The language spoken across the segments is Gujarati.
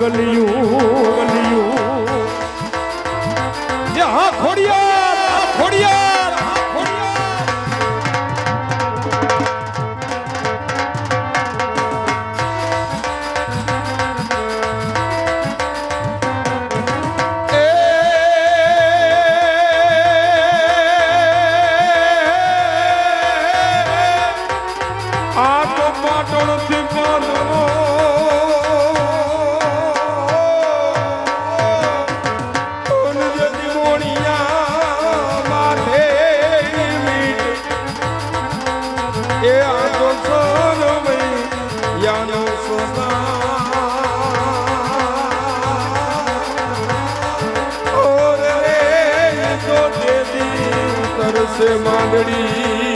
ગલિયું હા ખોડિયાર ખોડિયાર માંગડી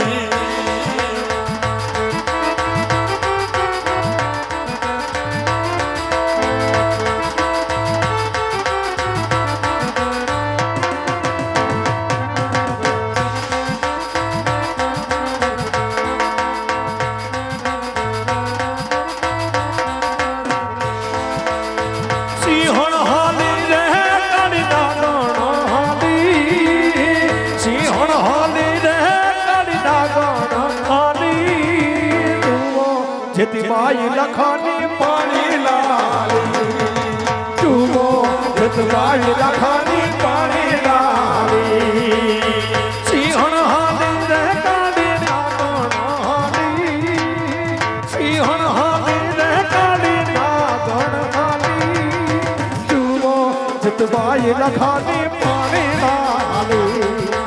જેતી બાઈ લખાની પાણી લાલી ચૂમો જેતી બાઈ લખાની પાણી લાલી સિંહણ હાલી રે કાળી નાગણ હાલી સિંહણ હાલી રે કાળી નાગણ હાલી ચૂમો જેતી બાઈ લખાની પાણી લાલી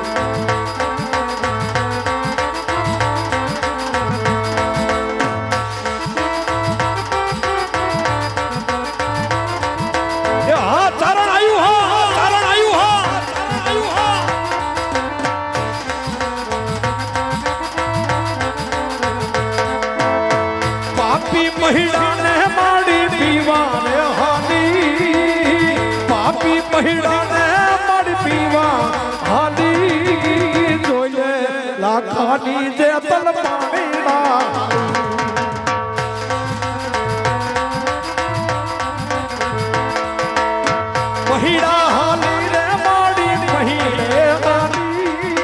મહિલાને માડી પીવાને હાલી પાપી મહિલાને માડી પીવા હાલી જોઈએ લાખાની જે તલ પાણીના મહિલા હાલી રે માડી મહિલે હાલી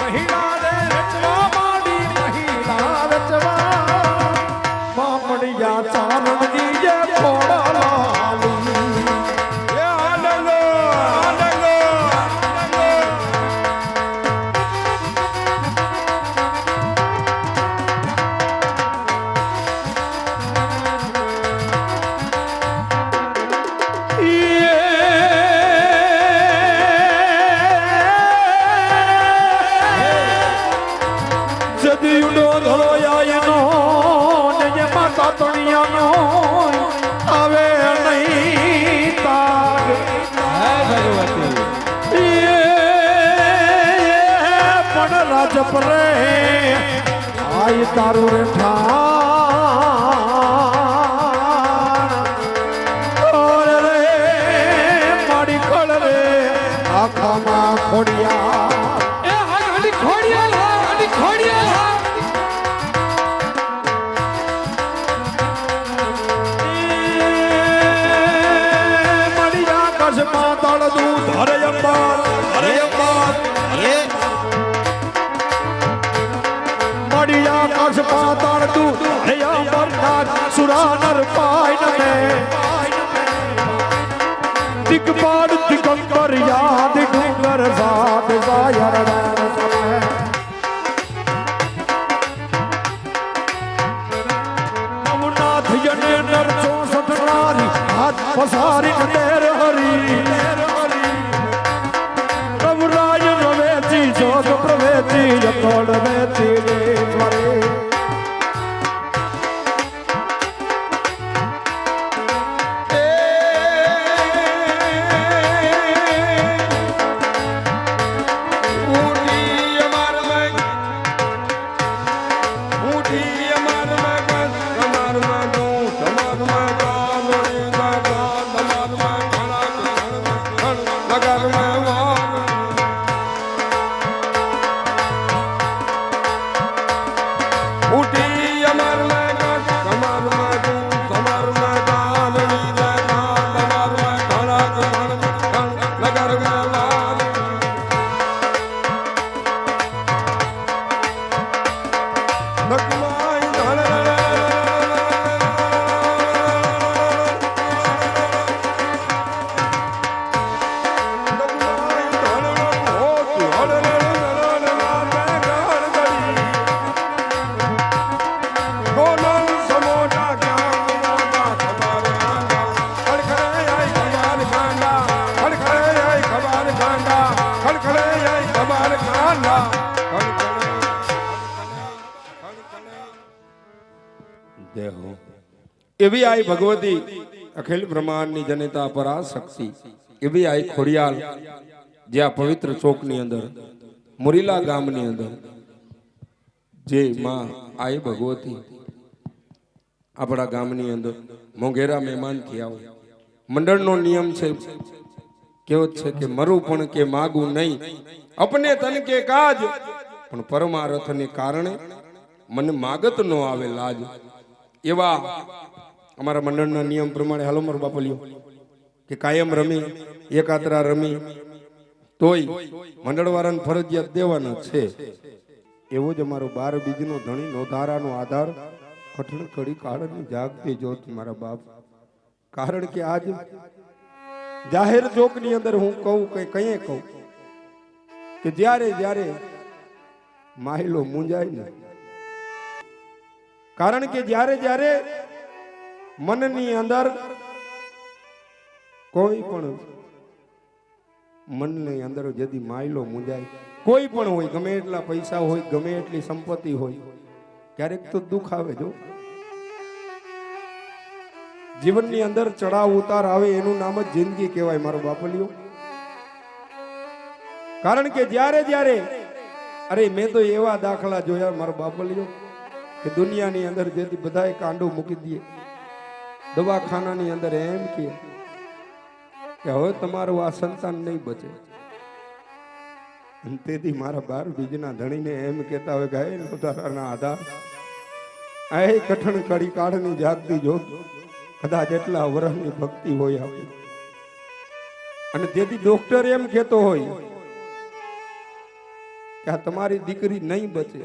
મહિલા રે રચવા માડી મહિલા રચવા મામડિયા ચારણની જે ખોડા લાલી એ આનંદ આનંદ જદીનો ધોયાયનો આવે નહીં તાગ ભગવતી પણ રાજ પરે આય તારું રે ઠાણ રે માડી ખળ રે આખામાં ખોડિયા એ હાડી ખોડિયા હાડી ખોડિયા માતાળ દૂધ હરે અંબાર મળ્યા કસ પાતાળ દૂધ હરે અંબાર સુરાનર પાય ને દિગપાડ દિગંબર યાદ ડુંગર સાત સાયર નવનાથ યને નર 64 નારી હાથ પસારી તેર હરી પ્રભુરાજ રવેતી જોગ પ્રવેતી યતોડ વેતી રેશ્વરી એવી આઈ ભગવતી અખિલ બ્રહ્માંડની જનતા પરાશક્તિ એવી આઈ ખોડિયાલ જે આ પવિત્ર ચોકની અંદર મુરીલા ગામની અંદર જે માં આઈ ભગવતી આપણા ગામની અંદર મોંઘેરા મહેમાન થયા હોય મંડળનો નિયમ છે કેવો છે કે મરું પણ કે માગું નહીં અપને તન કે કાજ પણ પરમાર્થને કારણે મને માગત નો આવે લાજ એવા અમારા મંડળના નિયમ પ્રમાણે હાલો મારો બાપલિયો કે કાયમ રમી એકાત્રા રમી તોય મંડળવાળાને ફરજિયાત દેવાના છે એવો જ અમારો 12 બીજનો ધણી નોધારાનો આધાર કઠણ કડી કાળની જાગતી જોત મારા બાપ કારણ કે આજ જાહેર ચોકની અંદર હું કહું કે કઈએ કહું કે જ્યારે જ્યારે માહિલો મૂંઝાય ને કારણ કે જ્યારે જ્યારે મનની અંદર કોઈ પણ મનની અંદર જદી માયલો મૂંઝાય કોઈ પણ હોય ગમે એટલા પૈસા હોય ગમે એટલી સંપત્તિ હોય ક્યારેક તો દુઃખ આવે જો જીવનની અંદર ચડાવ ઉતાર આવે એનું નામ જ જિંદગી કહેવાય મારો બાપલિયો કારણ કે જ્યારે જ્યારે અરે મેં તો એવા દાખલા જોયા મારો બાપલિયો કે દુનિયાની અંદર જેથી બધાએ કાંડો મૂકી દે દવાખાનાની અંદર એમ કે હવે તમારું આ સંતાન નહીં બચે અને તેથી મારા 12 બીજના ધણીને એમ કહેતા હોય ગાય નોધારાના આધાર આ કઠણ કડી કાળની જાગતી જોત કદાચ એટલા વર્ષની ભક્તિ હોય આપણી અને તેથી ડોક્ટર એમ કહેતો હોય કે આ તમારી દીકરી નહીં બચે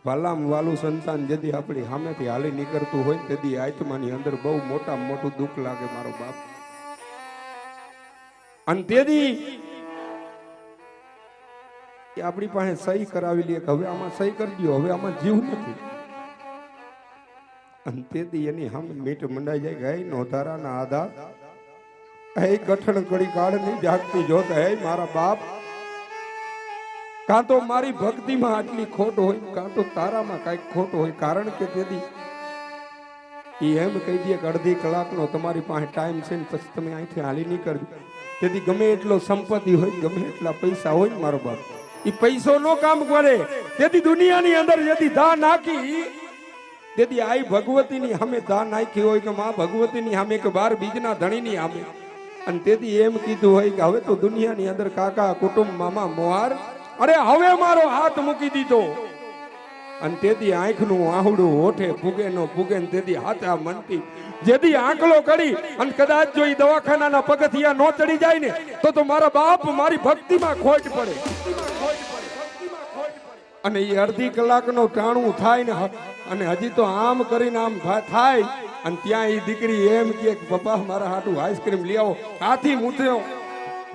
વાલામ વાલું સંતાન જદી આપણી સામેથી હાલી નીકળતું હોય તેથી આત્માની અંદર બહુ મોટામાં મોટું દુઃખ લાગે મારો બાપ અને તેથી આપણી પાસે સહી કરાવી લે કે હવે આમાં સહી કરી દો હવે આમાં જીવ નથી અને તેથી એની સામે મીઠ મંડાઈ જાય ગઈ નોધારાના આધાર હે કઠણ કડી કાળની જાગતી જોત હે મારા બાપ કાં તો મારી ભક્તિમાં આટલી ખોટ હોય કાં તો તારામાં કાંઈક ખોટ હોય કારણ કે તેથી એમ કહી દે કે અડધી કલાકનો તમારી પાસે ટાઈમ છે ને પછી તમે અહીંથી હાલી નીકળજો તેથી ગમે એટલો સંપત્તિ હોય ગમે એટલા પૈસા હોય મારો બાપ એ પૈસો નો કામ કરે તેથી દુનિયાની અંદર જેથી ધા નાખી તેથી આઈ ભગવતીની સામે ધા નાખી હોય કે માં ભગવતીની સામે કે 12 બીજના ધણીની સામે અને તેથી એમ કીધું હોય કે હવે તો દુનિયાની અંદર કાકા કુટુંબ મામા મોહાર અરે હવે મારો હાથ મૂકી દીધો અને તેથી આંખનું આહુડું હોઠે ફૂગે નો ફૂગે ને તેથી હાથા મનતી જેથી આંકલો કરી અને કદાચ જો ઈ દવાખાનાના પગથિયા નો ચડી જાય ને તો મારા બાપ મારી ભક્તિમાં ખોટ પડે અને એ અડધી કલાકનો ટાણું થાય ને અને હજી તો આમ કરીને આમ થાય અને ત્યાં એ દીકરી એમ કે પપ્પા મારા હાટું આઈસ્ક્રીમ લઈ આવો આથી મૂત્યો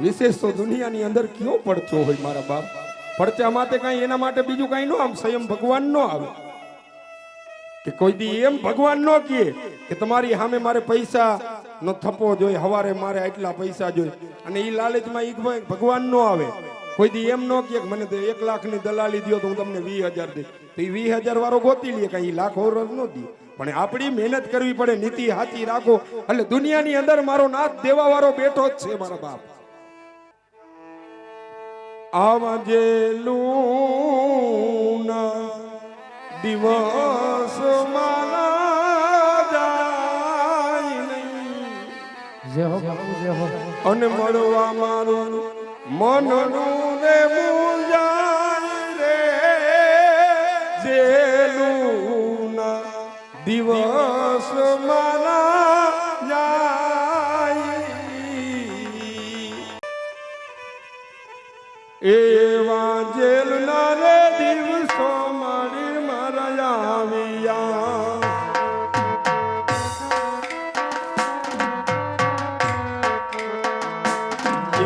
વિશેષ તો દુનિયાની અંદર કયો પડતો હોય મારા બાપ પડચા માટે કઈ એના માટે બીજું કઈ નો આમ સંયમ ભગવાન નો આવે કે કોઈ દી એમ ભગવાન નો કહે કે તમારી સામે મારે પૈસા નો થપ્પો જોઈએ હવારે મારે આટલા પૈસા જોઈએ અને એ લાલચમાં ઈ ભગવાન નો આવે કોઈ દી એમ નો કે મને તો 1 લાખની દલાલી દો તો હું તમને 20,000 દે તો એ 20,000 વાળો ગોતી લે કઈ લાખો રોજ નો દે પણ આપણી મહેનત કરવી પડે નીતિ હાચી રાખો એટલે દુનિયાની અંદર મારો નાથ દેવા વાળો બેઠો જ છે મારા બાપ આવજેલું દિવસ મારા જાય નહીં જય હો બાપુ જય હો અને મળવા મારું મનનું રે મુંજાય રે જેલું દિવસ મારા જાય એવા જેલના રે દિવસો મારી મારા આવ્યા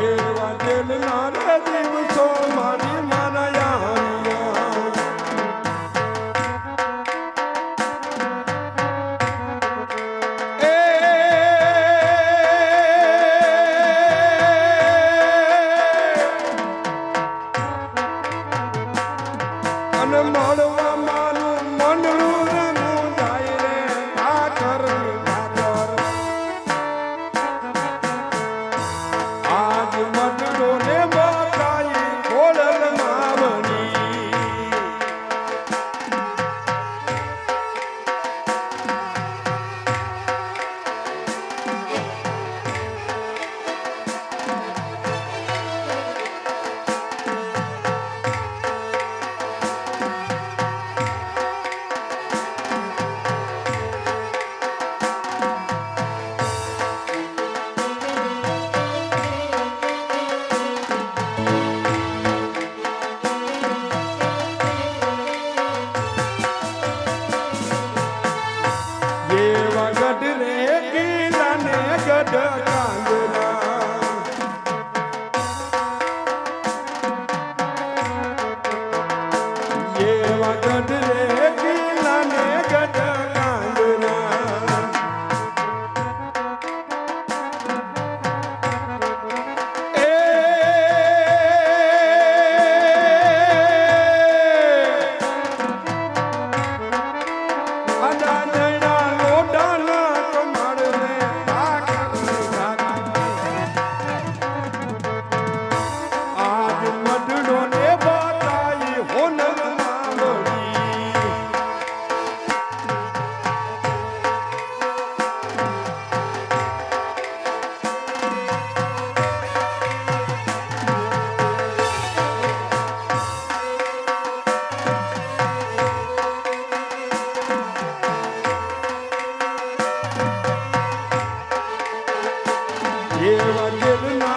એવા જેલના રે દિવસો મારી મારા આવ્યા અને મળવા મારું મનનું રંગું જાય રે જેવા દિલના